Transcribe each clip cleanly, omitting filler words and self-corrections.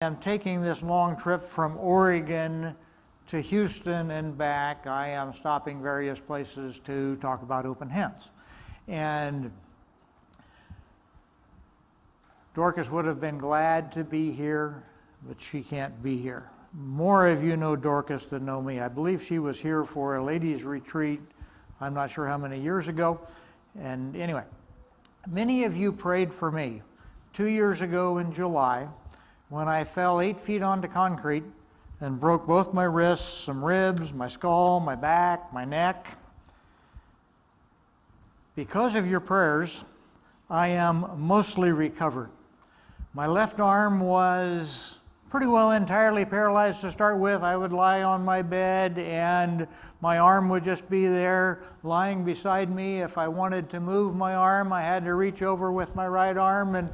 I'm taking this long trip from Oregon to Houston and back. I am stopping various places to talk about open hands. And Dorcas would have been glad to be here, but she can't be here. More of you know Dorcas than know me. I believe she was here for a ladies' retreat, I'm not sure how many years ago. And anyway, many of you prayed for me 2 years ago in July when I fell 8 feet onto concrete and broke both my wrists, some ribs, my skull, my back, my neck. Because of your prayers, I am mostly recovered. My left arm was pretty well entirely paralyzed to start with. I would lie on my bed and my arm would just be there lying beside me. If I wanted to move my arm, I had to reach over with my right arm and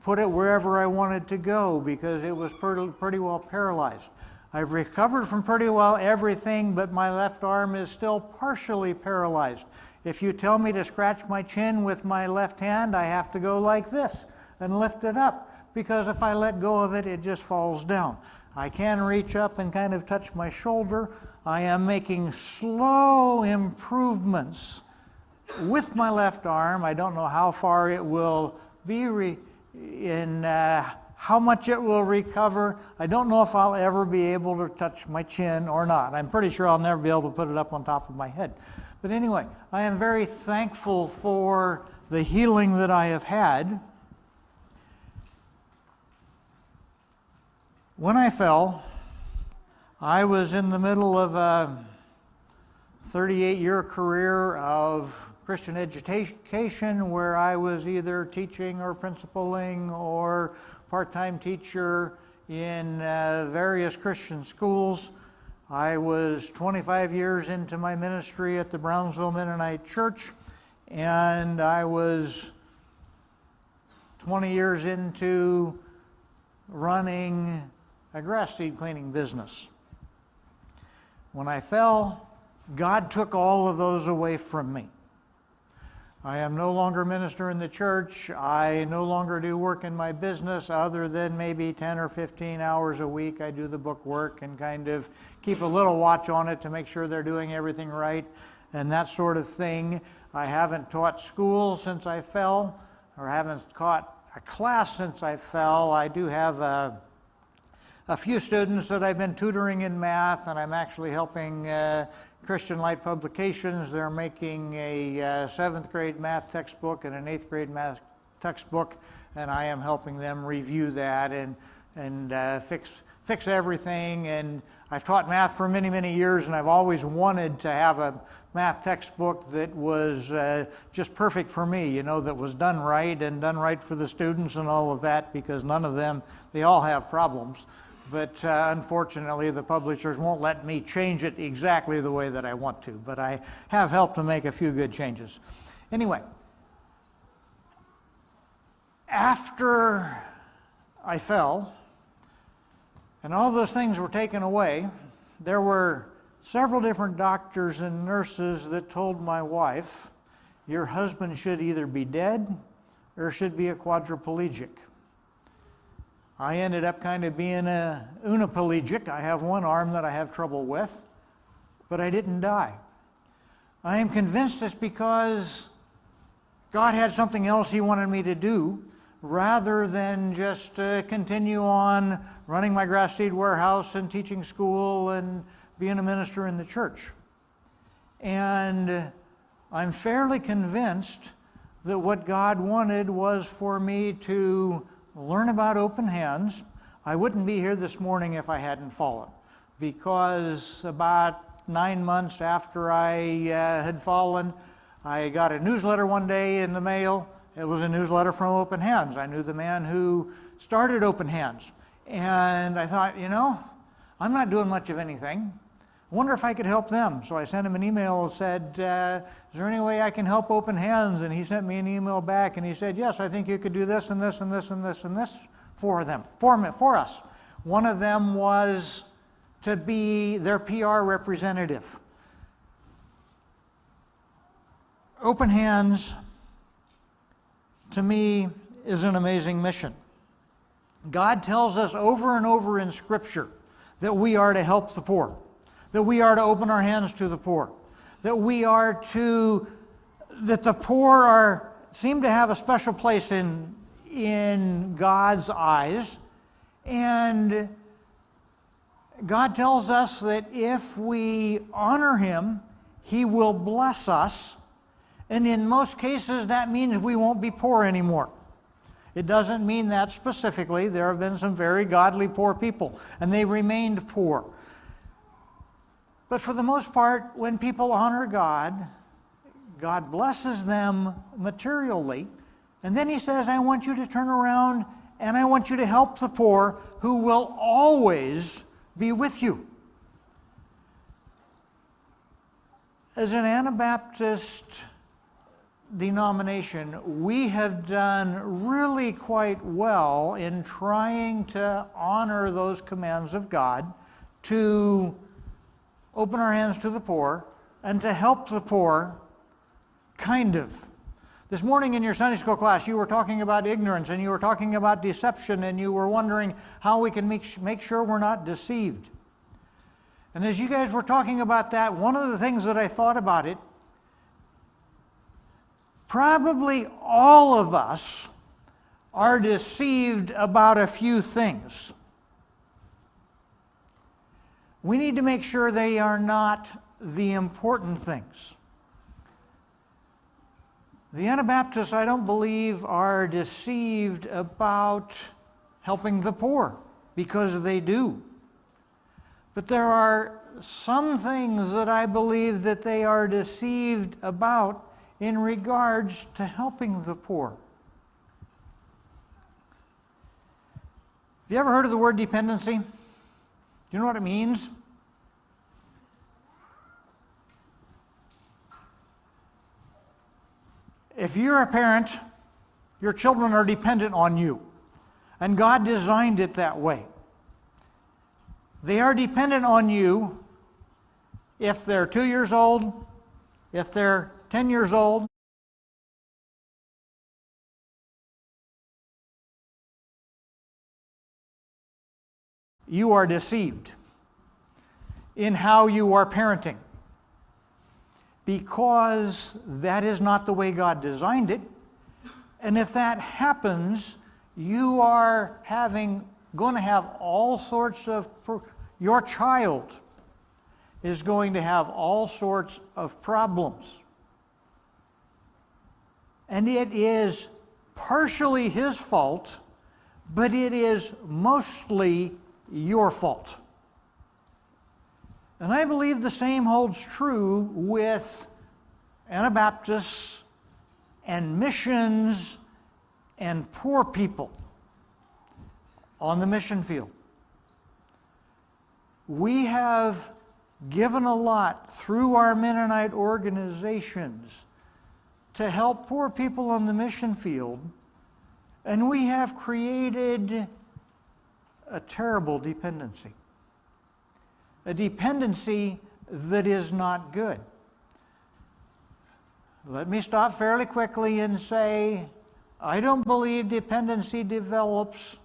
put it wherever I wanted to go because it was pretty well paralyzed. I've recovered from pretty well everything, but my left arm is still partially paralyzed. If you tell me to scratch my chin with my left hand, I have to go like this and lift it up, because if I let go of it, it just falls down. I can reach up and kind of touch my shoulder. I am making slow improvements with my left arm. I don't know how far it will be how much it will recover. I don't know if I'll ever be able to touch my chin or not. I'm pretty sure I'll never be able to put it up on top of my head. But anyway, I am very thankful for the healing that I have had. When I fell, I was in the middle of a 38-year career of Christian education where I was either teaching or principaling or part-time teacher in various Christian schools. I was 25 years into my ministry at the Brownsville Mennonite Church, and I was 20 years into running a grass seed cleaning business. When I fell, God took all of those away from me. I am no longer minister in the church. I no longer do work in my business other than maybe 10 or 15 hours a week. I do the book work and kind of keep a little watch on it to make sure they're doing everything right and that sort of thing. I haven't taught school since I fell, or haven't taught a class since I fell. I do have a few students that I've been tutoring in math, and I'm actually helping Christian Light Publications. They're making a 7th grade math textbook and an 8th grade math textbook, and I am helping them review that and fix everything. And I've taught math for many, many years, and I've always wanted to have a math textbook that was just perfect for me, you know, that was done right for the students and all of that, because none of them, they all have problems. But unfortunately, the publishers won't let me change it exactly the way that I want to. But I have helped to make a few good changes. Anyway, after I fell, and all those things were taken away, there were several different doctors and nurses that told my wife, your husband should either be dead or should be a quadriplegic. I ended up kind of being a uniplegic. I have one arm that I have trouble with, but I didn't die. I am convinced it's because God had something else He wanted me to do rather than just continue on running my grass seed warehouse and teaching school and being a minister in the church. And I'm fairly convinced that what God wanted was for me to learn about open hands. I wouldn't be here this morning if I hadn't fallen, because about 9 months after I had fallen, I got a newsletter one day in the mail. It was a newsletter from Open Hands. I knew the man who started Open Hands, and I thought, you know, I'm not doing much of anything. I wonder if I could help them. So I sent him an email and said, is there any way I can help Open Hands? And he sent me an email back and he said, yes, I think you could do this and this and this and this and this for them, for us. One of them was to be their PR representative. Open Hands, to me, is an amazing mission. God tells us over and over in Scripture that we are to help the poor, that we are to open our hands to the poor, that the poor seem to have a special place in God's eyes. And God tells us that if we honor Him, He will bless us. And in most cases, that means we won't be poor anymore. It doesn't mean that specifically. There have been some very godly poor people, and they remained poor. But for the most part, when people honor God, God blesses them materially. And then He says, I want you to turn around and I want you to help the poor, who will always be with you. As an Anabaptist denomination, we have done really quite well in trying to honor those commands of God, to open our hands to the poor and to help the poor, kind of. This morning in your Sunday school class, you were talking about ignorance and you were talking about deception, and you were wondering how we can make sure we're not deceived. And as you guys were talking about that, one of the things that I thought about it, probably all of us are deceived about a few things. We need to make sure they are not the important things. The Anabaptists, I don't believe, are deceived about helping the poor, because they do. But there are some things that I believe that they are deceived about in regards to helping the poor. Have you ever heard of the word dependency? Do you know what it means? If you're a parent, your children are dependent on you. And God designed it that way. They are dependent on you if they're 2 years old, if they're 10 years old. You are deceived in how you are parenting, because that is not the way God designed it. And if that happens, you are going to have all sorts of, your child is going to have all sorts of problems. And it is partially his fault, but it is mostly your fault. And I believe the same holds true with Anabaptists and missions and poor people on the mission field. We have given a lot through our Mennonite organizations to help poor people on the mission field, and we have created a terrible dependency. A dependency that is not good. Let me stop fairly quickly and say, I don't believe dependency develops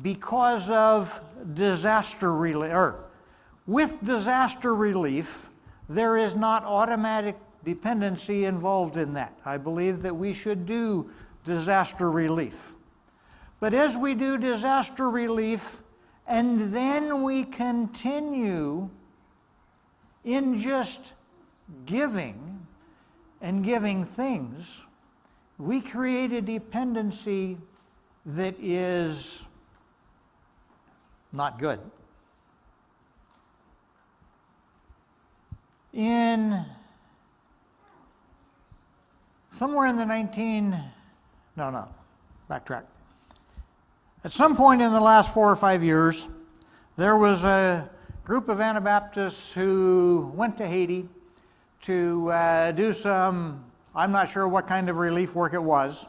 because of disaster relief. With disaster relief, there is not automatic dependency involved in that. I believe that we should do disaster relief. But as we do disaster relief, and then we continue in just giving and giving things, we create a dependency that is not good. Somewhere in the backtrack. At some point in the last 4 or 5 years, there was a group of Anabaptists who went to Haiti to do some, I'm not sure what kind of relief work it was.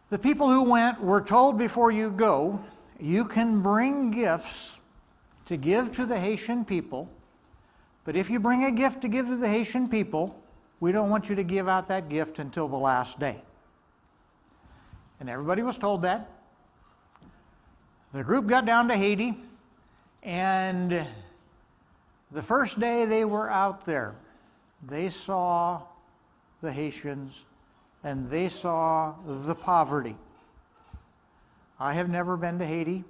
The people who went were told before you go, you can bring gifts to give to the Haitian people, but if you bring a gift to give to the Haitian people, we don't want you to give out that gift until the last day. And everybody was told that. The group got down to Haiti, and the first day they were out there, they saw the Haitians and they saw the poverty. I have never been to Haiti.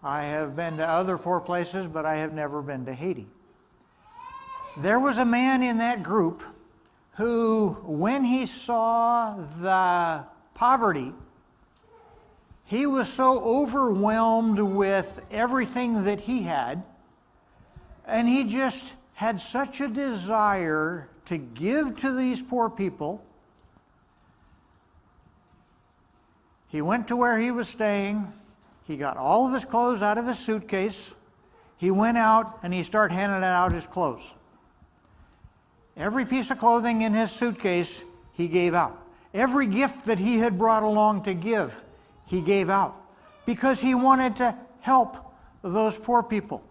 I have been to other poor places, but I have never been to Haiti. There was a man in that group who, when he saw the poverty, he was so overwhelmed with everything that he had, and he just had such a desire to give to these poor people. He went to where he was staying. He got all of his clothes out of his suitcase. He went out and he started handing out his clothes. Every piece of clothing in his suitcase, he gave out. Every gift that he had brought along to give, he gave out, because he wanted to help those poor people.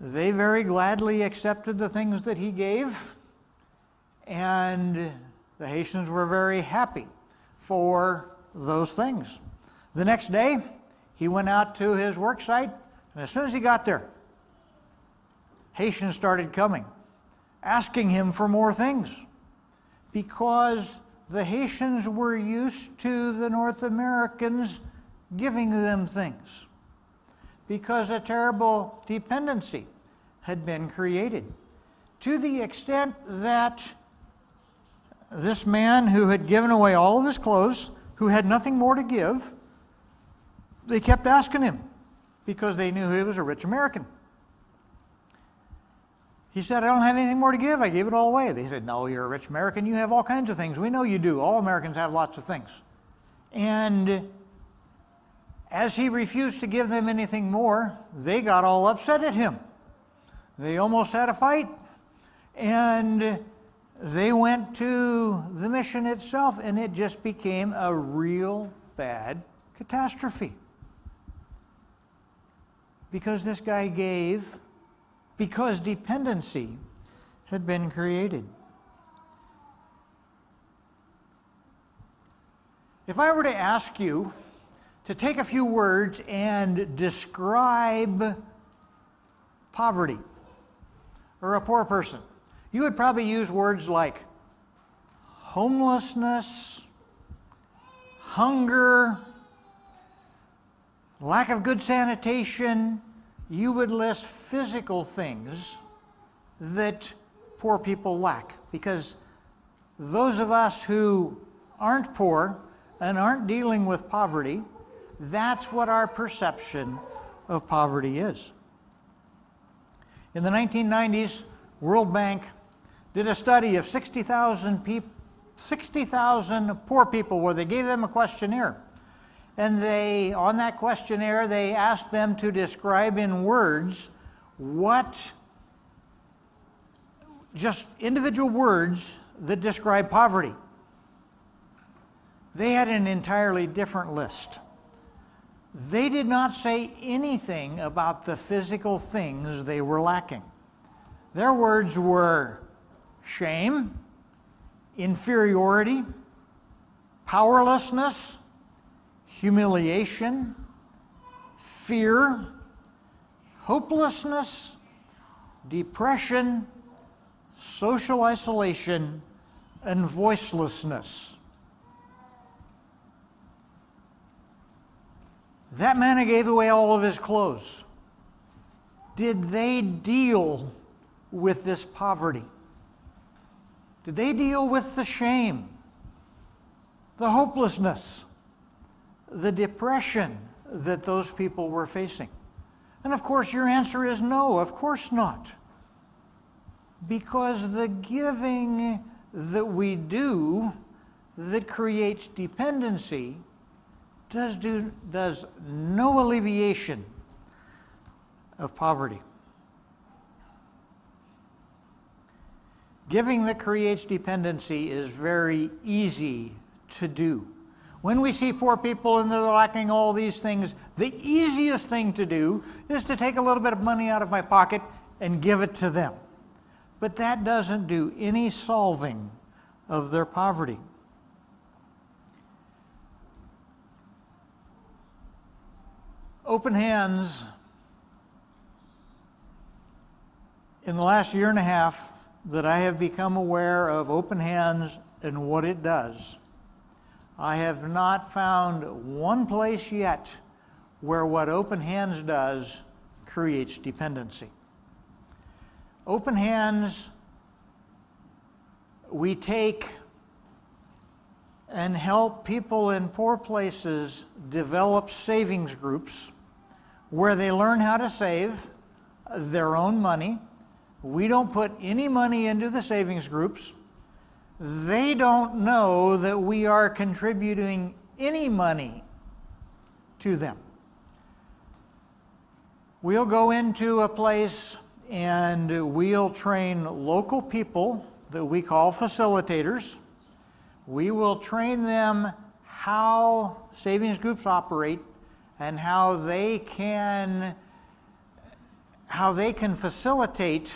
They very gladly accepted the things that he gave, and the Haitians were very happy for those things. The next day, he went out to his work site, and as soon as he got there, Haitians started coming, asking him for more things, because the Haitians were used to the North Americans giving them things, because a terrible dependency had been created, to the extent that this man who had given away all of his clothes, who had nothing more to give, they kept asking him because they knew he was a rich American. He said, I don't have anything more to give. I gave it all away. They said, no, you're a rich American. You have all kinds of things. We know you do. All Americans have lots of things. And as he refused to give them anything more, they got all upset at him. They almost had a fight. And they went to the mission itself, and it just became a real bad catastrophe. Because this guy gave, because dependency had been created. If I were to ask you to take a few words and describe poverty or a poor person, you would probably use words like homelessness, hunger, lack of good sanitation. You would list physical things that poor people lack, because those of us who aren't poor and aren't dealing with poverty, that's what our perception of poverty is. In the 1990s, World Bank did a study of 60,000 poor people where they gave them a questionnaire. And on that questionnaire, they asked them to describe in words just individual words that describe poverty. They had an entirely different list. They did not say anything about the physical things they were lacking. Their words were shame, inferiority, powerlessness, humiliation, fear, hopelessness, depression, social isolation, and voicelessness. That man who gave away all of his clothes, did they deal with this poverty? Did they deal with the shame, the hopelessness, the depression that those people were facing? And of course your answer is no, of course not. Because the giving that we do that creates dependency does no alleviation of poverty. Giving that creates dependency is very easy to do. When we see poor people and they're lacking all these things, the easiest thing to do is to take a little bit of money out of my pocket and give it to them. But that doesn't do any solving of their poverty. Open Hands, in the last year and a half that I have become aware of Open Hands and what it does, I have not found one place yet where what Open Hands does creates dependency. Open Hands, we take and help people in poor places develop savings groups where they learn how to save their own money. We don't put any money into the savings groups. They don't know that we are contributing any money to them. We'll go into a place and we'll train local people that we call facilitators. We will train them how savings groups operate and how they can facilitate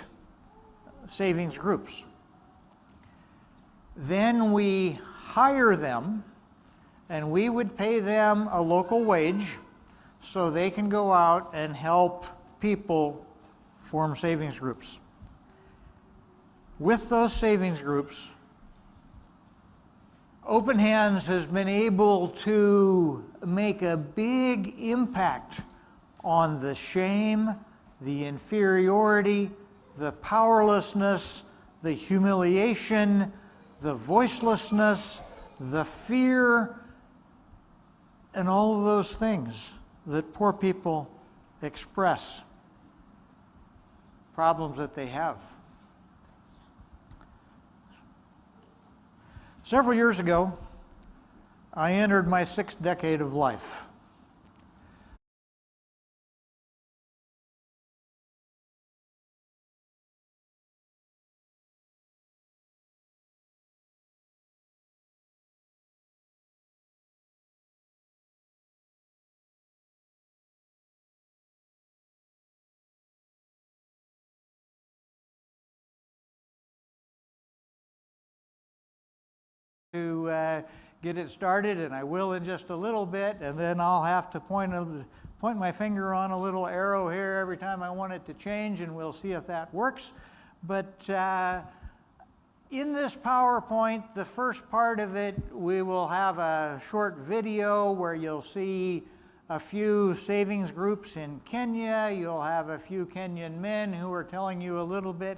savings groups. Then we hire them, and we would pay them a local wage so they can go out and help people form savings groups. With those savings groups, Open Hands has been able to make a big impact on the shame, the inferiority, the powerlessness, the humiliation, the voicelessness, the fear, and all of those things that poor people express, problems that they have. Several years ago, I entered my 6th decade of life. To get it started, and I will in just a little bit, and then I'll have to point my finger on a little arrow here every time I want it to change, and we'll see if that works. But in this PowerPoint, the first part of it, we will have a short video where you'll see a few savings groups in Kenya. You'll have a few Kenyan men who are telling you a little bit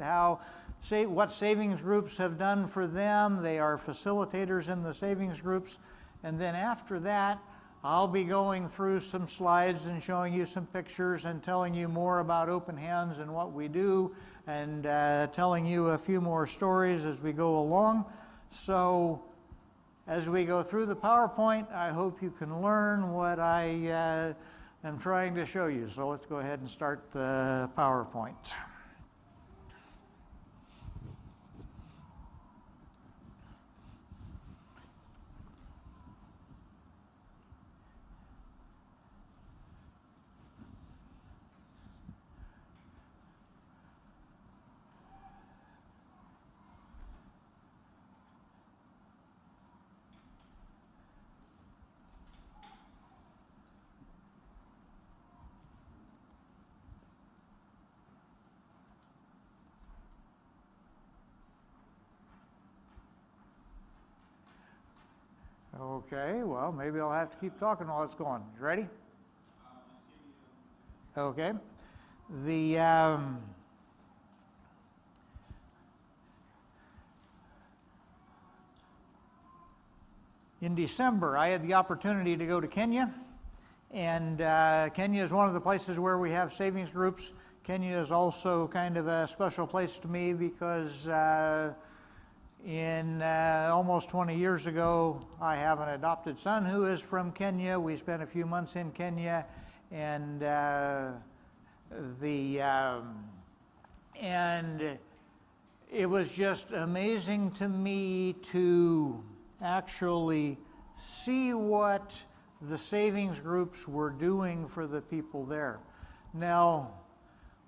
what savings groups have done for them. They are facilitators in the savings groups. And then after that, I'll be going through some slides and showing you some pictures and telling you more about Open Hands and what we do, and telling you a few more stories as we go along. So as we go through the PowerPoint, I hope you can learn what I am trying to show you. So let's go ahead and start the PowerPoint. Okay, well, maybe I'll have to keep talking while it's going. You ready? Okay. In December, I had the opportunity to go to Kenya, and Kenya is one of the places where we have savings groups. Kenya is also kind of a special place to me because almost 20 years ago, I have an adopted son who is from Kenya. We spent a few months in Kenya, and it was just amazing to me to actually see what the savings groups were doing for the people there. Now,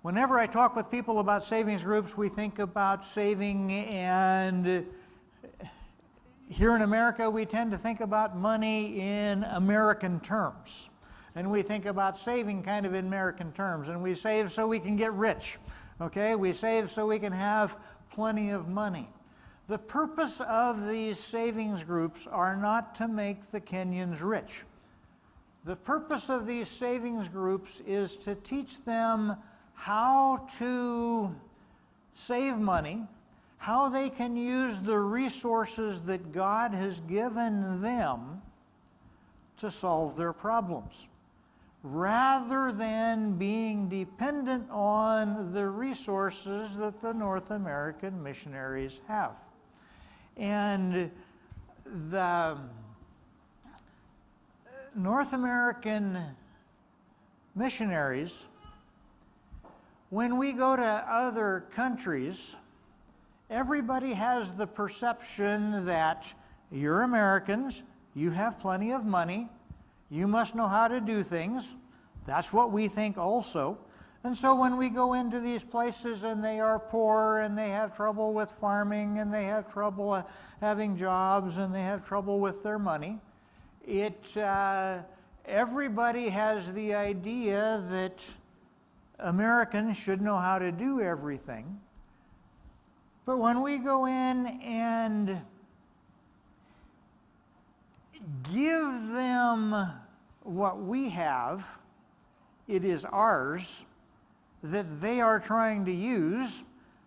whenever I talk with people about savings groups, we think about saving, and here in America, we tend to think about money in American terms. And we think about saving kind of in American terms. And we save so we can get rich. Okay? We save so we can have plenty of money. The purpose of these savings groups are not to make the Kenyans rich. The purpose of these savings groups is to teach them how to save money, how they can use the resources that God has given them to solve their problems, rather than being dependent on the resources that the North American missionaries have. And the North American missionaries, when we go to other countries, everybody has the perception that you're Americans, you have plenty of money, you must know how to do things. That's what we think also. And so when we go into these places and they are poor and they have trouble with farming and they have trouble having jobs and they have trouble with their money, everybody has the idea that Americans should know how to do everything. But when we go in and give them what we have, it is ours, that they are trying to use,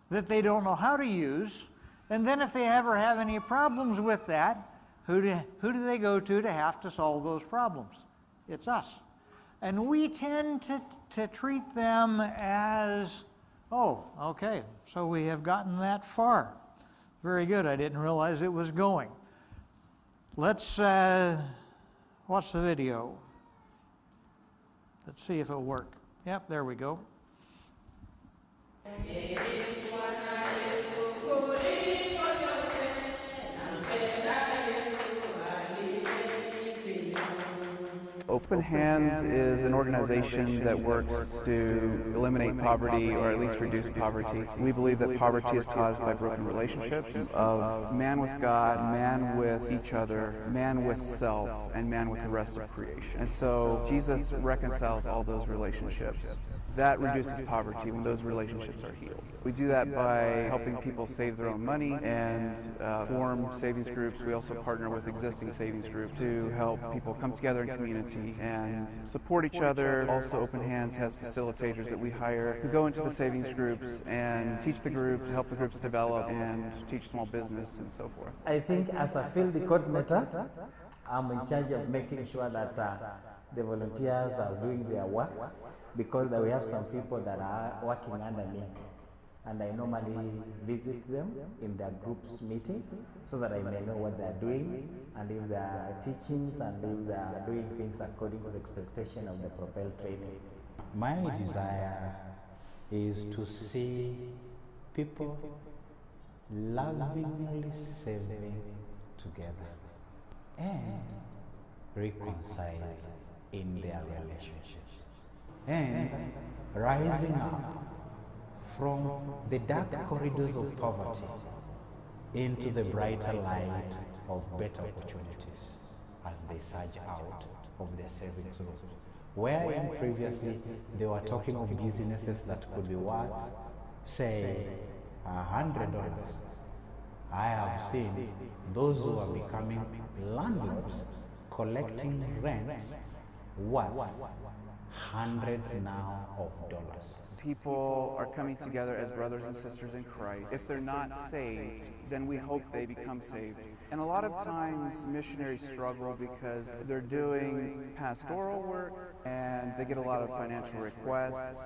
that they don't know how to use, and then if they ever have any problems with that, who do they go to have to solve those problems? It's us. And we tend to treat them as, oh, okay, so we have gotten that far. Very good, I didn't realize it was going. Let's watch the video. Let's see if it'll work. Yep, there we go. Open Hands is an organization that works to eliminate poverty or at least reduce poverty. We believe that poverty is caused by broken relationships of man with God, man with each other, man with self, and man with the rest of creation. And so Jesus reconciles all those relationships. That reduces poverty when those relationships are healed. We do that by helping people save their own money and form savings groups. We also partner with existing savings groups to help people come together in community and support each other. Also, Open Hands has facilitators that we hire who go into the savings groups and teach the groups, help the groups develop, and teach small business and so forth. I think as a field coordinator, I'm in charge of making sure that the volunteers are doing their work, because we have some people that are working under me, and I normally visit them in their groups meeting so that I may know what they're doing and if they are teachings and if they are doing things according to the expectation of the Propel training. My desire is to see people lovingly saving together and reconcile in their relationships and rising up from the dark corridors of poverty into the brighter light of better opportunities as they surge out of their savings groups. Wherein previously they were talking of businesses that could be worth, say, $100. I have seen those who are becoming landlords collecting rent worth hundreds now of dollars. People are coming together as brothers and sisters in Christ. If they're not saved, then we hope they become saved. And a lot of times missionaries struggle because they're doing pastoral work and they get a lot of financial requests,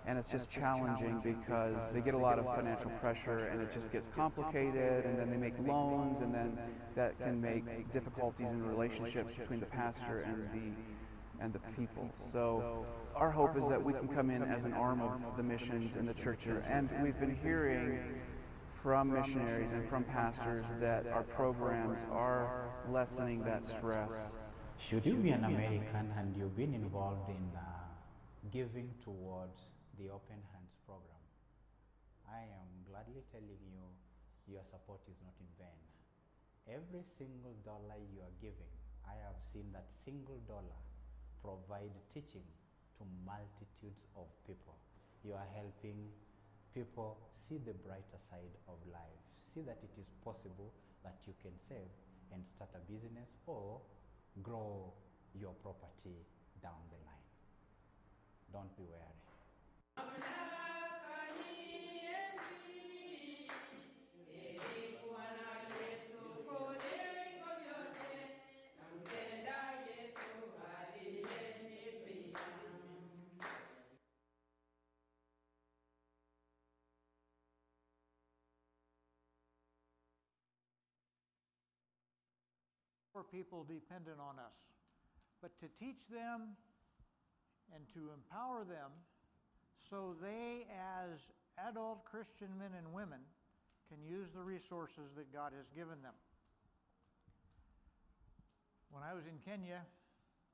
and it's just challenging because they get a lot of financial pressure and it just gets complicated, and then they make loans, and then that can make difficulties in relationships between the pastor and the people. So our hope is that we can come in as an arm of the missions and the churches. And we've been hearing from missionaries and from pastors that our programs are lessening that stress. Should you be an American and you've been involved in giving towards the Open Hands program, I am gladly telling you your support is not in vain. Every single dollar you are giving, I have seen that single dollar provide teaching to multitudes of people. You are helping people see the brighter side of life, see that it is possible that you can save and start a business or grow your property down the line. Don't be weary. For people dependent on us, but to teach them and to empower them so they, as adult Christian men and women, can use the resources that God has given them. When I was in Kenya,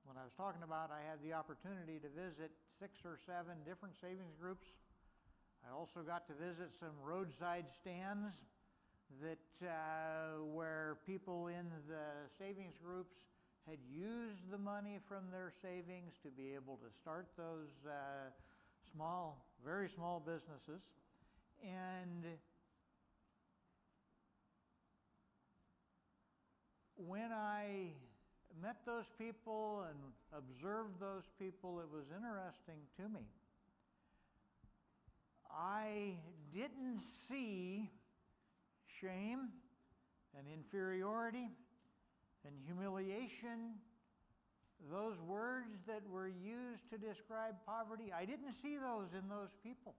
when I was talking about, I had the opportunity to visit 6 or 7 different savings groups. I also got to visit some roadside stands that where people in the savings groups had used the money from their savings to be able to start those very small businesses. And when I met those people and observed those people, it was interesting to me. I didn't see shame and inferiority and humiliation, those words that were used to describe poverty. I didn't see those in those people.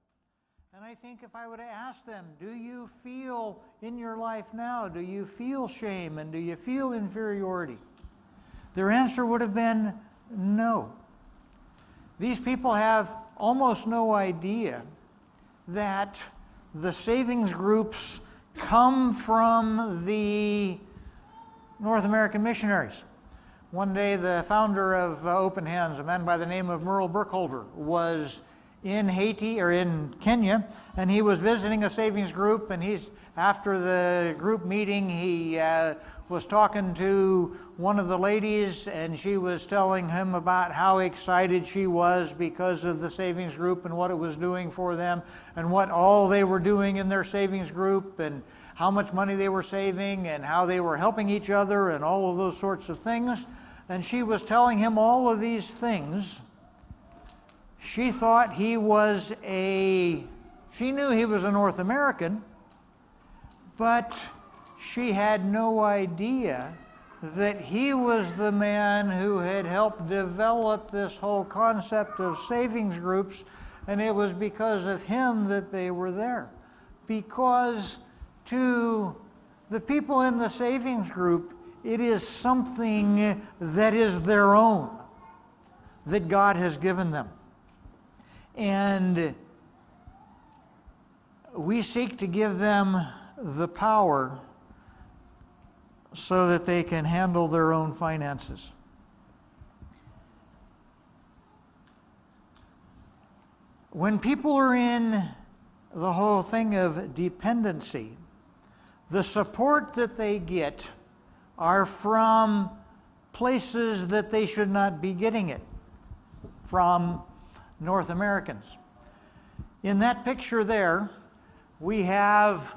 And I think if I would have asked them, do you feel in your life now, do you feel shame and do you feel inferiority? Their answer would have been no. These people have almost no idea that the savings groups come from the North American missionaries. One day the founder of Open Hands, a man by the name of Merle Burkholder, was in Haiti or in Kenya, and he was visiting a savings group, and after the group meeting he was talking to one of the ladies, and she was telling him about how excited she was because of the savings group and what it was doing for them and what all they were doing in their savings group and how much money they were saving and how they were helping each other and all of those sorts of things. And she was telling him all of these things. She thought she knew he was a North American, but she had no idea that he was the man who had helped develop this whole concept of savings groups, and it was because of him that they were there. Because to the people in the savings group, it is something that is their own, that God has given them. And we seek to give them the power so that they can handle their own finances. When people are in the whole thing of dependency, the support that they get are from places that they should not be getting it, from North Americans. In that picture there, we have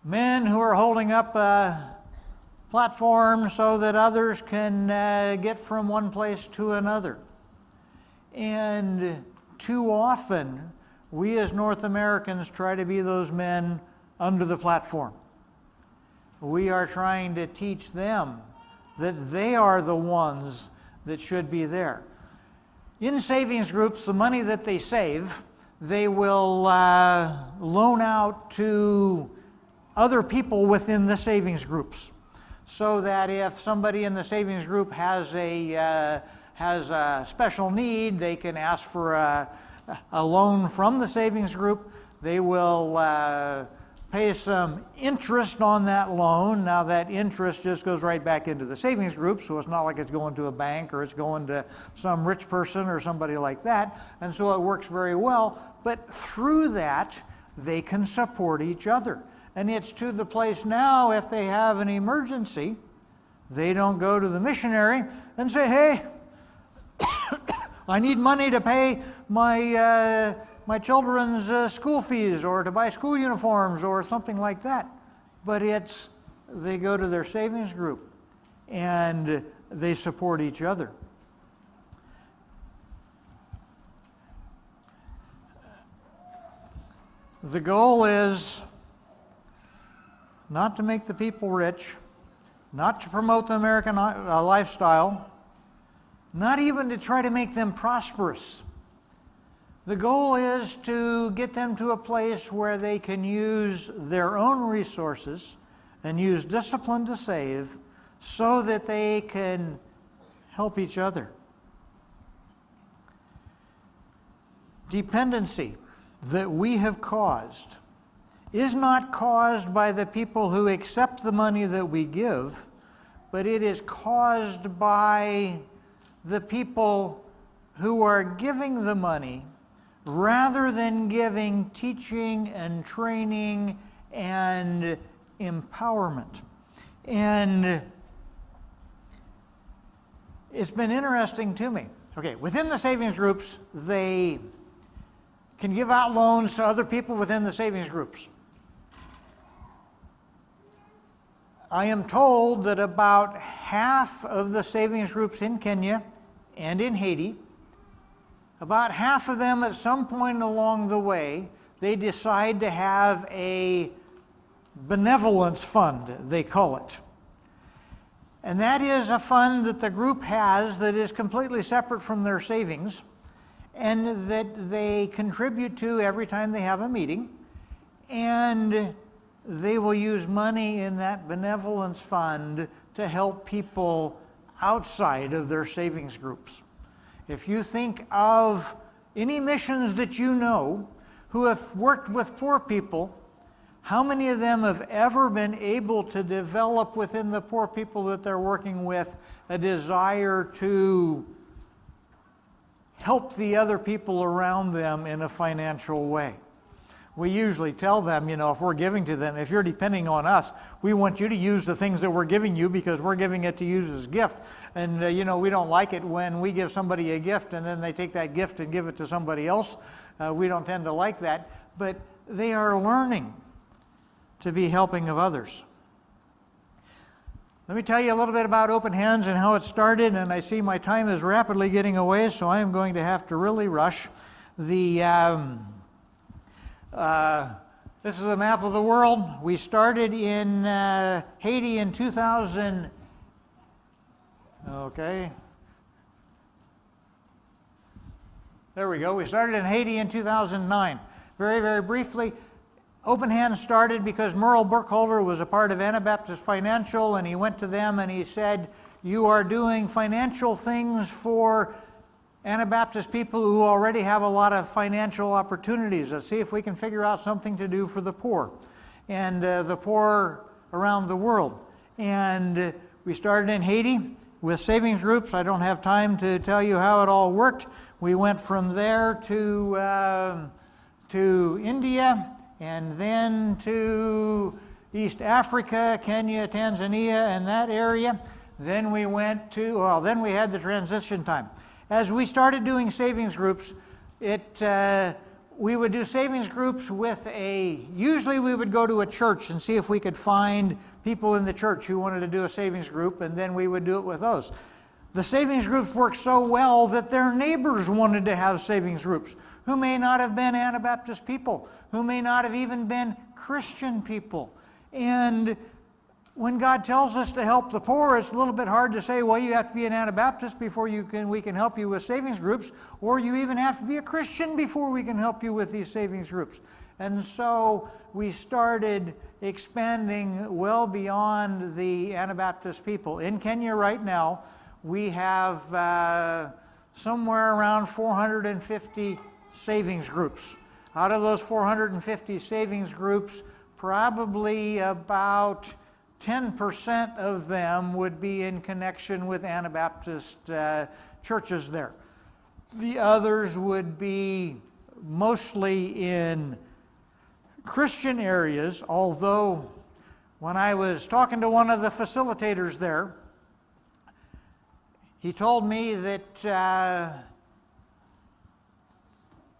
men who are holding up a platform so that others can get from one place to another. And too often, we as North Americans try to be those men under the platform. We are trying to teach them that they are the ones that should be there. In savings groups, the money that they save, they will loan out to other people within the savings groups. So that if somebody in the savings group has a special need, they can ask for a loan from the savings group. They will pay some interest on that loan. Now that interest just goes right back into the savings group, so it's not like it's going to a bank or it's going to some rich person or somebody like that. And so it works very well. But through that, they can support each other. And it's to the place now, if they have an emergency, they don't go to the missionary and say, hey, I need money to pay my children's school fees or to buy school uniforms or something like that. But they go to their savings group and they support each other. The goal is not to make the people rich, not to promote the American lifestyle, not even to try to make them prosperous. The goal is to get them to a place where they can use their own resources and use discipline to save so that they can help each other. Dependency that we have caused is not caused by the people who accept the money that we give, but it is caused by the people who are giving the money rather than giving teaching and training and empowerment. And it's been interesting to me. Okay, within the savings groups, they can give out loans to other people within the savings groups. I am told that about half of the savings groups in Kenya and in Haiti, about half of them at some point along the way, they decide to have a benevolence fund, they call it. And that is a fund that the group has that is completely separate from their savings and that they contribute to every time they have a meeting. And they will use money in that benevolence fund to help people outside of their savings groups. If you think of any missions that you know who have worked with poor people, how many of them have ever been able to develop within the poor people that they're working with a desire to help the other people around them in a financial way? We usually tell them, if we're giving to them, if you're depending on us, we want you to use the things that we're giving you because we're giving it to use as a gift. And, we don't like it when we give somebody a gift and then they take that gift and give it to somebody else. We don't tend to like that. But they are learning to be helping of others. Let me tell you a little bit about Open Hands and how it started. And I see my time is rapidly getting away, so I am going to have to really rush. This is a map of the world. We started in Haiti in 2000. Okay. There we go. We started in Haiti in 2009. Very, very briefly, Open Hands started because Merle Burkholder was a part of Anabaptist Financial, and he went to them and he said, "You are doing financial things for Anabaptist people who already have a lot of financial opportunities. Let's see if we can figure out something to do for the poor and the poor around the world." And we started in Haiti with savings groups. I don't have time to tell you how it all worked. We went from there to India and then to East Africa, Kenya, Tanzania, and that area. Then we went to, then we had the transition time. As we started doing savings groups, we would do savings groups usually we would go to a church and see if we could find people in the church who wanted to do a savings group, and then we would do it with those. The savings groups worked so well that their neighbors wanted to have savings groups, who may not have been Anabaptist people, who may not have even been Christian people. And when God tells us to help the poor, it's a little bit hard to say, well, you have to be an Anabaptist before we can help you with savings groups, or you even have to be a Christian before we can help you with these savings groups. And so we started expanding well beyond the Anabaptist people. In Kenya right now, we have somewhere around 450 savings groups. Out of those 450 savings groups, probably about 10% of them would be in connection with Anabaptist churches there. The others would be mostly in Christian areas, although when I was talking to one of the facilitators there, he told me that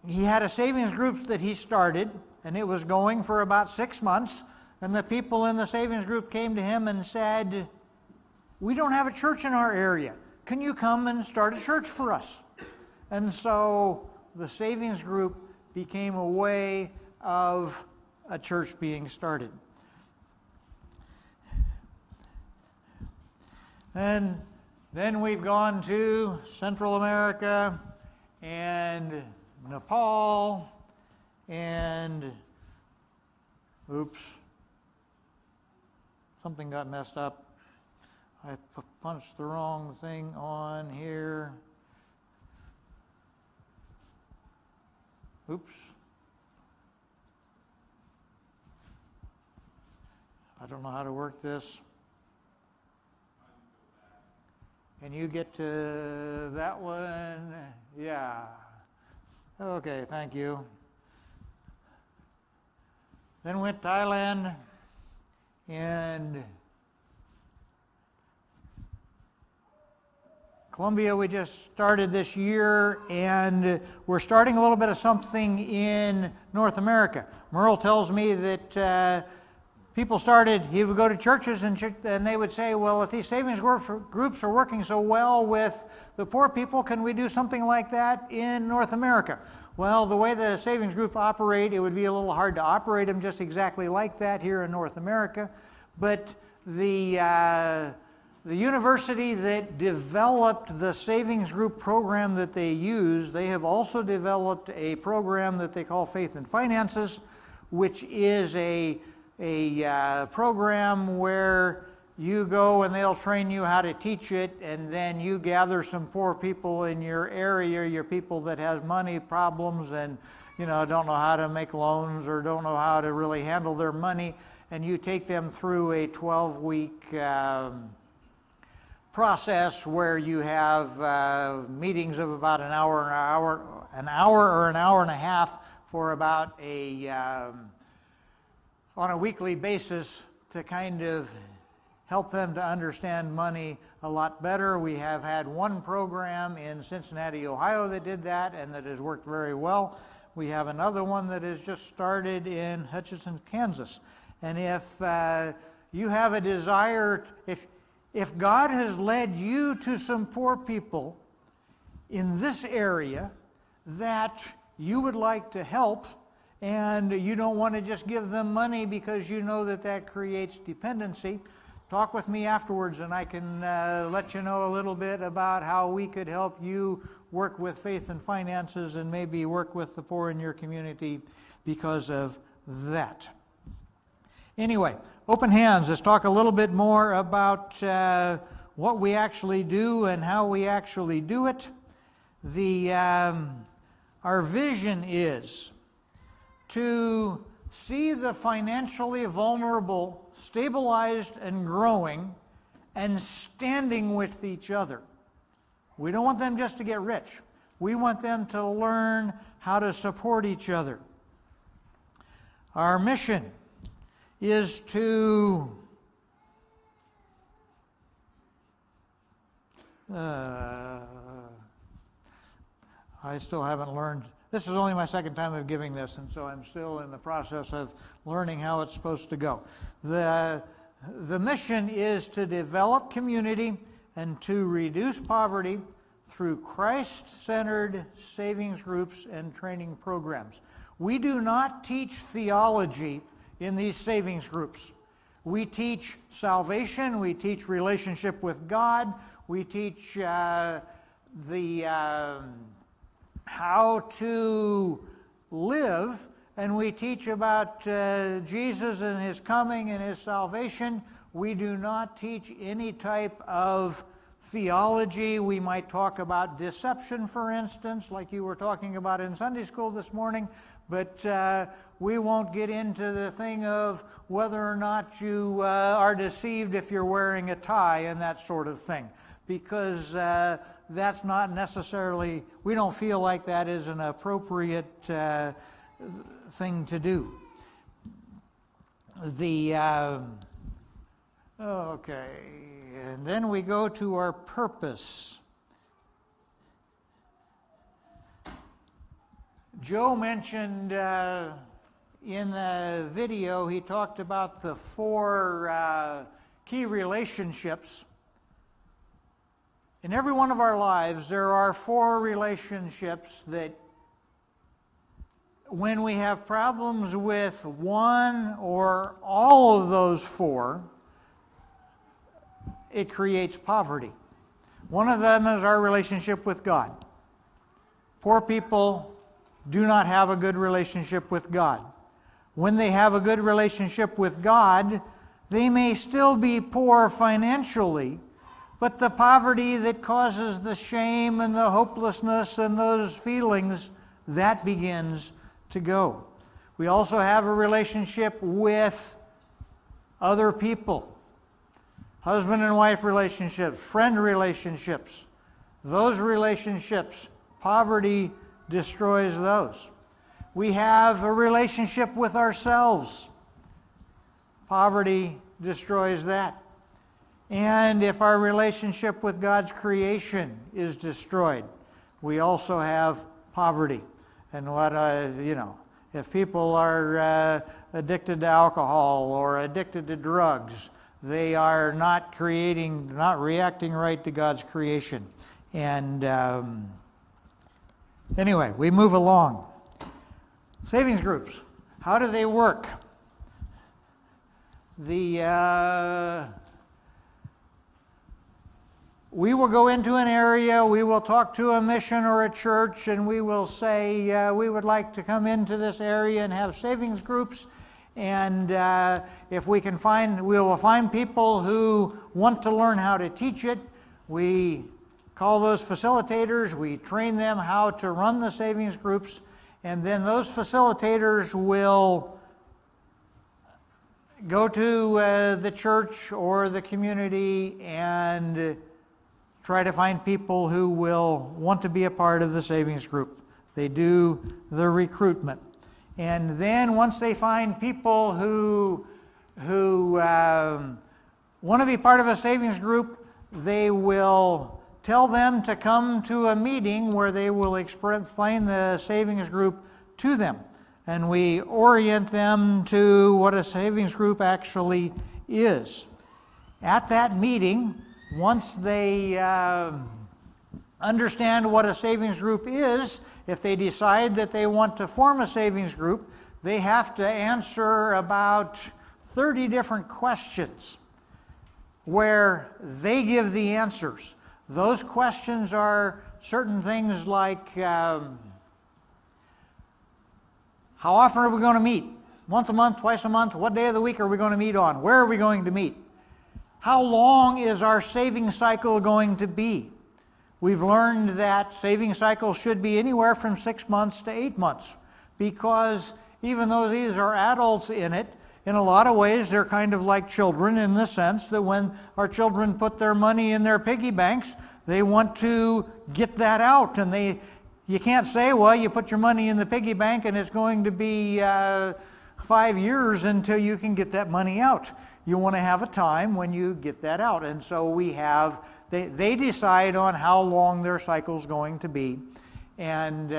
he had a savings group that he started, and it was going for about 6 months, and the people in the savings group came to him and said, "We don't have a church in our area. Can you come and start a church for us?" And so the savings group became a way of a church being started. And then we've gone to Central America and Nepal and, oops, something got messed up. I punched the wrong thing on here. Oops. I don't know how to work this. Can you get to that one? Yeah. Okay, thank you. Then went to Thailand and Colombia. We just started this year, and we're starting a little bit of something in North America. Merle tells me that people started, he would go to churches and they would say, well, if these savings groups are working so well with the poor people, can we do something like that in North America? Well, the way the savings group operate, it would be a little hard to operate them just exactly like that here in North America. But the university that developed the savings group program that they use, they have also developed a program that they call Faith and Finances, which is a program where you go and they'll train you how to teach it, and then you gather some poor people in your area, your people that has money problems and don't know how to make loans or don't know how to really handle their money, and you take them through a 12-week process where you have meetings of about an hour or an hour and a half for about on a weekly basis to kind of help them to understand money a lot better. We have had one program in Cincinnati, Ohio that did that and that has worked very well. We have another one that has just started in Hutchinson, Kansas. And if you have a desire, if God has led you to some poor people in this area that you would like to help, and you don't want to just give them money because you know that that creates dependency, talk with me afterwards and I can let you know a little bit about how we could help you work with Faith and Finances and maybe work with the poor in your community because of that. Anyway, open hands. Let's talk a little bit more about what we actually do and how we actually do it. Our vision is to see the financially vulnerable stabilized and growing and standing with each other. We don't want them just to get rich. We want them to learn how to support each other. Our mission is to I still haven't learned. This is only my second time of giving this, and so I'm still in the process of learning how it's supposed to go. The mission is to develop community and to reduce poverty through Christ-centered savings groups and training programs. We do not teach theology in these savings groups. We teach salvation, we teach relationship with God, we teach how to live, and we teach about Jesus and His coming and His salvation. We do not teach any type of theology. We might talk about deception, for instance, like you were talking about in Sunday school this morning, but we won't get into the thing of whether or not you are deceived if you're wearing a tie and that sort of thing, because that's not necessarily, we don't feel like that is an appropriate thing to do. Okay, and then we go to our purpose. Joe mentioned in the video, he talked about the 4 key relationships. In every one of our lives, there are 4 relationships that when we have problems with one or all of those 4, it creates poverty. One of them is our relationship with God. Poor people do not have a good relationship with God. When they have a good relationship with God, they may still be poor financially, but the poverty that causes the shame and the hopelessness and those feelings, that begins to go. We also have a relationship with other people. Husband and wife relationships, friend relationships. Those relationships, poverty destroys those. We have a relationship with ourselves. Poverty destroys that. And if our relationship with God's creation is destroyed, we also have poverty. And if people are addicted to alcohol or addicted to drugs, they are not reacting right to God's creation. And anyway, we move along. Savings groups, how do they work? We will go into an area, we will talk to a mission or a church, and we will say, we would like to come into this area and have savings groups. And if we can we will find people who want to learn how to teach it. We call those facilitators, we train them how to run the savings groups, and then those facilitators will go to the church or the community and try to find people who will want to be a part of the savings group. They do the recruitment. And then once they find people who want to be part of a savings group, they will tell them to come to a meeting where they will explain the savings group to them. And we orient them to what a savings group actually is. At that meeting, once they understand what a savings group is, if they decide that they want to form a savings group, they have to answer about 30 different questions where they give the answers. Those questions are certain things like, how often are we going to meet? Once a month, twice a month? What day of the week are we going to meet on? Where are we going to meet? How long is our saving cycle going to be? We've learned that saving cycles should be anywhere from 6 months to 8 months, because even though these are adults in it, in a lot of ways they're kind of like children in the sense that when our children put their money in their piggy banks, they want to get that out. And you can't say, well, you put your money in the piggy bank and it's going to be 5 years until you can get that money out. You want to have a time when you get that out. And so they decide on how long their cycle's going to be. And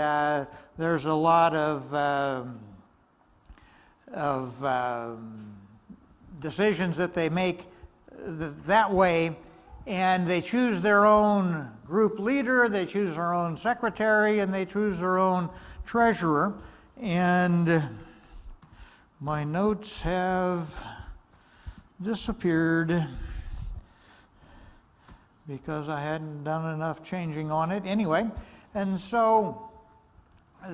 there's a lot of decisions that they make that way, and they choose their own group leader, they choose their own secretary, and they choose their own treasurer. And my notes have disappeared because I hadn't done enough changing on it. Anyway, and so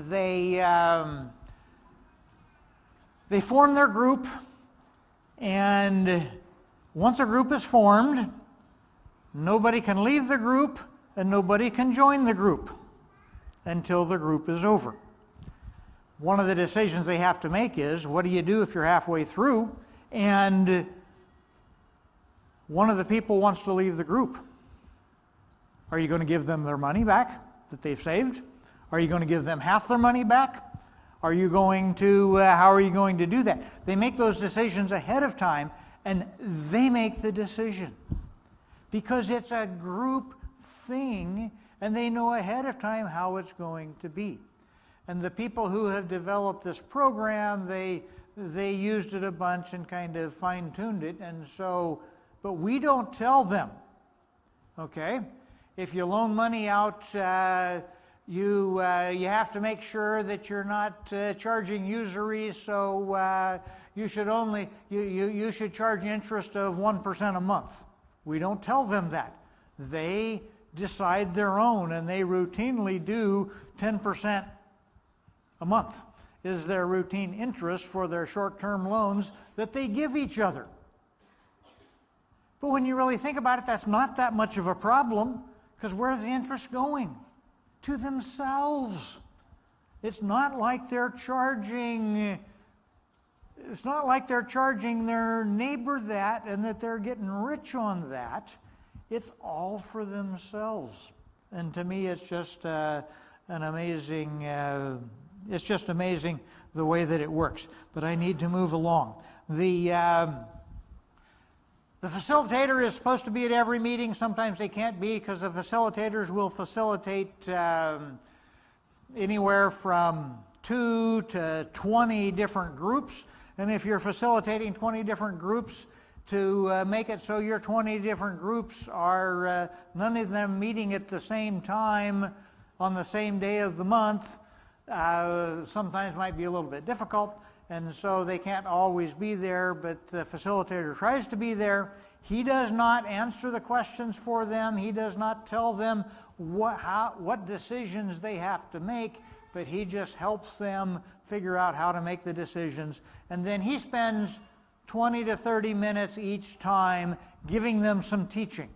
they form their group, and once a group is formed, nobody can leave the group and nobody can join the group until the group is over. One of the decisions they have to make is, what do you do if you're halfway through and one of the people wants to leave the group? Are you going to give them their money back that they've saved? Are you going to give them half their money back? Are you going to, how are you going to do that? They make those decisions ahead of time, and they make the decision because it's a group thing, and they know ahead of time how it's going to be. And the people who have developed this program, they used it a bunch and kind of fine-tuned it. And so, but we don't tell them, okay? If you loan money out, you have to make sure that you're not charging usury, so you should only, you should charge interest of 1% a month. We don't tell them that. They decide their own, and they routinely do 10% a month is their routine interest for their short-term loans that they give each other. But when you really think about it, that's not that much of a problem, because where's the interest going? To themselves. It's not like they're charging their neighbor that and that they're getting rich on that. It's all for themselves. And to me, it's just an amazing, it's just amazing the way that it works. But I need to move along. The facilitator is supposed to be at every meeting. Sometimes they can't be because the facilitators will facilitate anywhere from 2 to 20 different groups. And if you're facilitating 20 different groups, to make it so your 20 different groups are none of them meeting at the same time on the same day of the month, sometimes might be a little bit difficult. And so they can't always be there, but the facilitator tries to be there. He does not answer the questions for them. He does not tell them what decisions they have to make, but he just helps them figure out how to make the decisions. And then he spends 20 to 30 minutes each time giving them some teaching,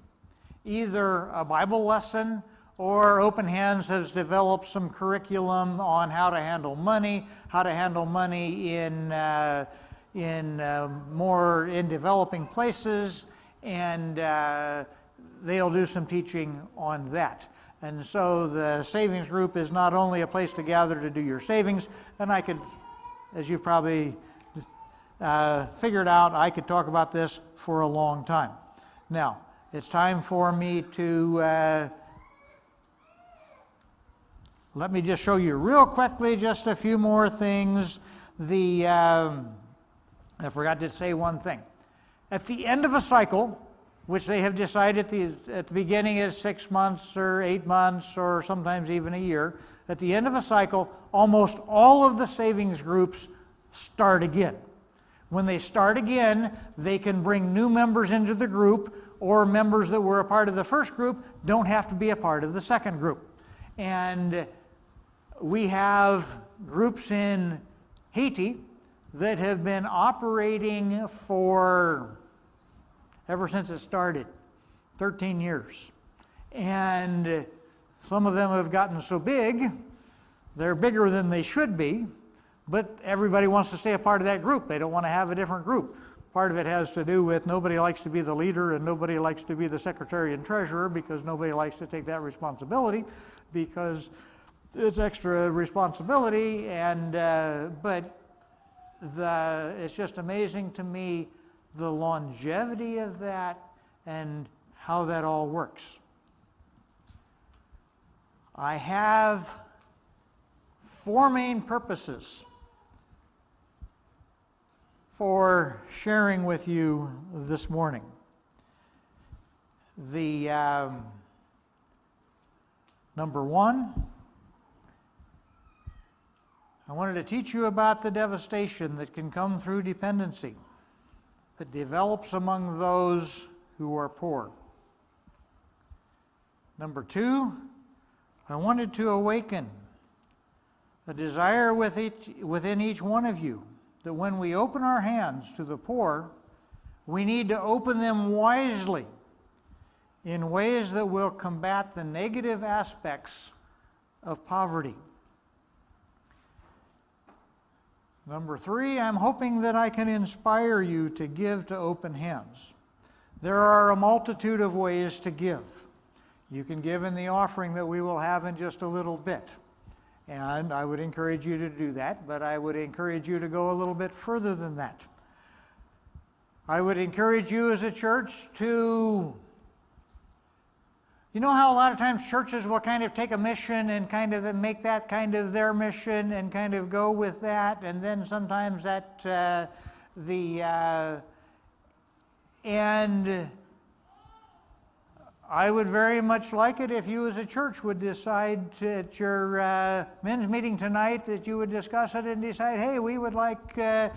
either a Bible lesson, or Open Hands has developed some curriculum on how to handle money in developing places, and they'll do some teaching on that. And so the savings group is not only a place to gather to do your savings, and I could, as you've probably figured out, I could talk about this for a long time. Now, it's time for me to let me just show you real quickly just a few more things. I forgot to say one thing. At the end of a cycle, which they have decided at the beginning is 6 months or 8 months or sometimes even a year, at the end of a cycle, almost all of the savings groups start again. When they start again, they can bring new members into the group, or members that were a part of the first group don't have to be a part of the second group. And we have groups in Haiti that have been operating for, ever since it started, 13 years. And some of them have gotten so big, they're bigger than they should be, but everybody wants to stay a part of that group. They don't want to have a different group. Part of it has to do with nobody likes to be the leader and nobody likes to be the secretary and treasurer, because nobody likes to take that responsibility, because it's extra responsibility. And but it's just amazing to me the longevity of that and how that all works. I have 4 main purposes for sharing with you this morning. The number 1, I wanted to teach you about the devastation that can come through dependency, that develops among those who are poor. Number 2, I wanted to awaken a desire within each one of you that when we open our hands to the poor, we need to open them wisely in ways that will combat the negative aspects of poverty. Number 3, I'm hoping that I can inspire you to give to Open Hands. There are a multitude of ways to give. You can give in the offering that we will have in just a little bit. And I would encourage you to do that, but I would encourage you to go a little bit further than that. I would encourage you as a church to You know how a lot of times churches will kind of take a mission and kind of make that kind of their mission and kind of go with that, and then sometimes that and I would very much like it if you as a church would decide at your men's meeting tonight that you would discuss it and decide, hey, we would like to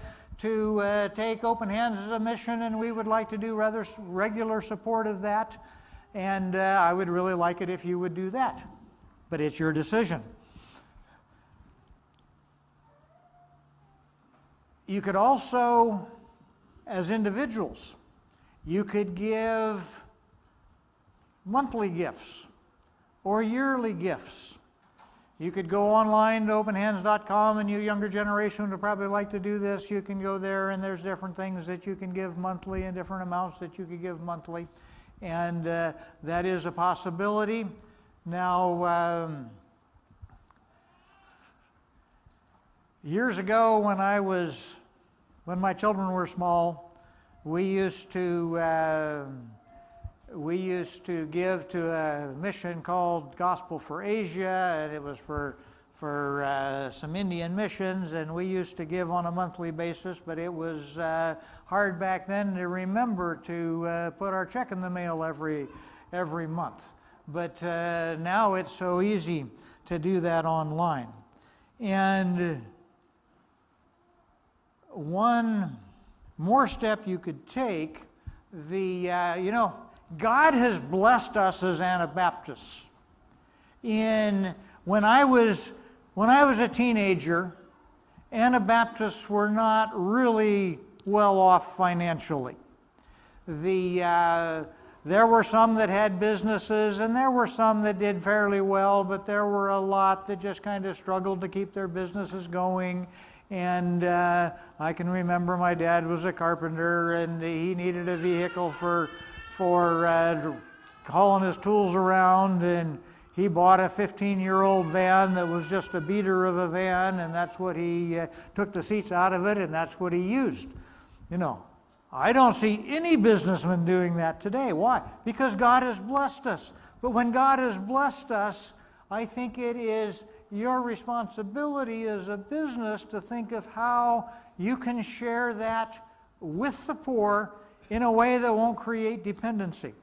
take Open Hands as a mission, and we would like to do rather regular support of that. And I would really like it if you would do that. But it's your decision. You could also, as individuals, you could give monthly gifts or yearly gifts. You could go online to openhands.com, and you younger generation would probably like to do this. You can go there, and there's different things that you can give monthly and different amounts that you could give monthly. And that is a possibility. Now, years ago when my children were small, we used to give to a mission called Gospel for Asia, and it was for some Indian missions, and we used to give on a monthly basis, but it was hard back then to remember to put our check in the mail every month. But now it's so easy to do that online. And one more step you could take, God has blessed us as Anabaptists. When I was a teenager, Anabaptists were not really well off financially. There were some that had businesses, and there were some that did fairly well, but there were a lot that just kind of struggled to keep their businesses going. And I can remember my dad was a carpenter, and he needed a vehicle for hauling his tools around, and he bought a 15-year-old van that was just a beater of a van, and that's what he took the seats out of it, and that's what he used. I don't see any businessman doing that today. Why? Because God has blessed us. But when God has blessed us, I think it is your responsibility as a business to think of how you can share that with the poor in a way that won't create dependency.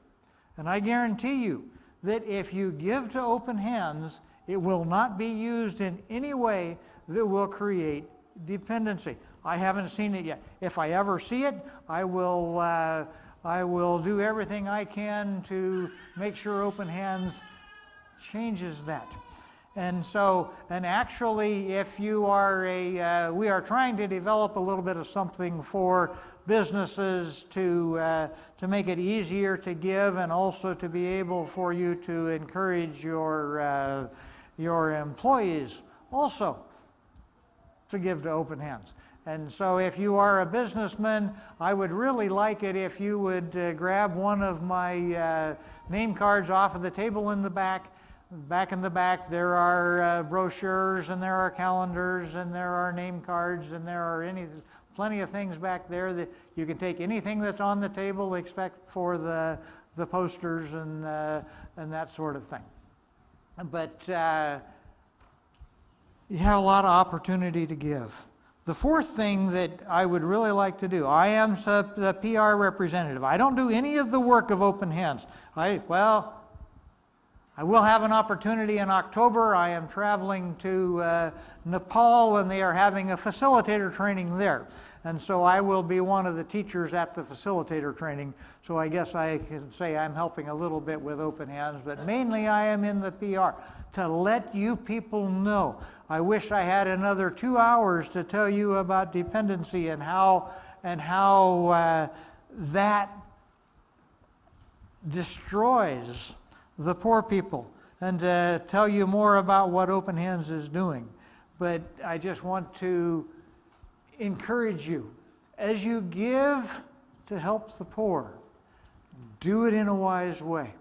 And I guarantee you that if you give to Open Hands, it will not be used in any way that will create dependency. I haven't seen it yet. If I ever see it, I will do everything I can to make sure Open Hands changes that. And actually, if you are we are trying to develop a little bit of something for businesses to make it easier to give, and also to be able for you to encourage your employees also to give to Open Hands. And so if you are a businessman, I would really like it if you would grab one of my name cards off of the table in the back. Back in the back, there are brochures, and there are calendars, and there are name cards, and there are plenty of things back there that you can take anything that's on the table except for the posters and that sort of thing. But you have a lot of opportunity to give. The fourth thing that I would really like to do, I am the PR representative. I don't do any of the work of Open Hands. I will have an opportunity in October. I am traveling to Nepal, and they are having a facilitator training there. And so I will be one of the teachers at the facilitator training. So I guess I can say I'm helping a little bit with Open Hands, but mainly I am in the PR to let you people know. I wish I had another 2 hours to tell you about dependency and how that destroys the poor people, and to tell you more about what Open Hands is doing. But I just want to encourage you, as you give to help the poor, do it in a wise way.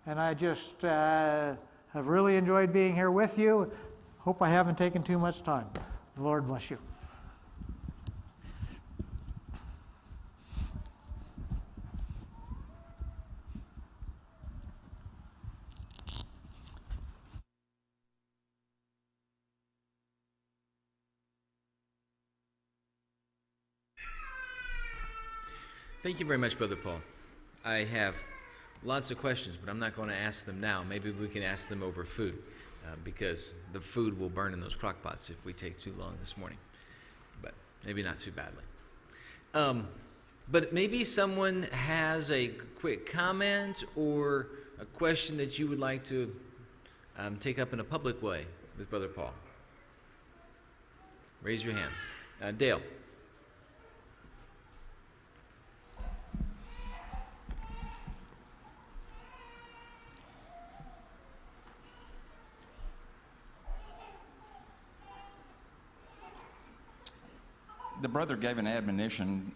And I just have really enjoyed being here with you. Hope I haven't taken too much time. The Lord bless you. Thank you very much, Brother Paul. I have lots of questions, but I'm not going to ask them now. Maybe we can ask them over food, because the food will burn in those crock pots if we take too long this morning. But maybe not too badly. But maybe someone has a quick comment or a question that you would like to take up in a public way with Brother Paul. Raise your hand. Dale. The brother gave an admonition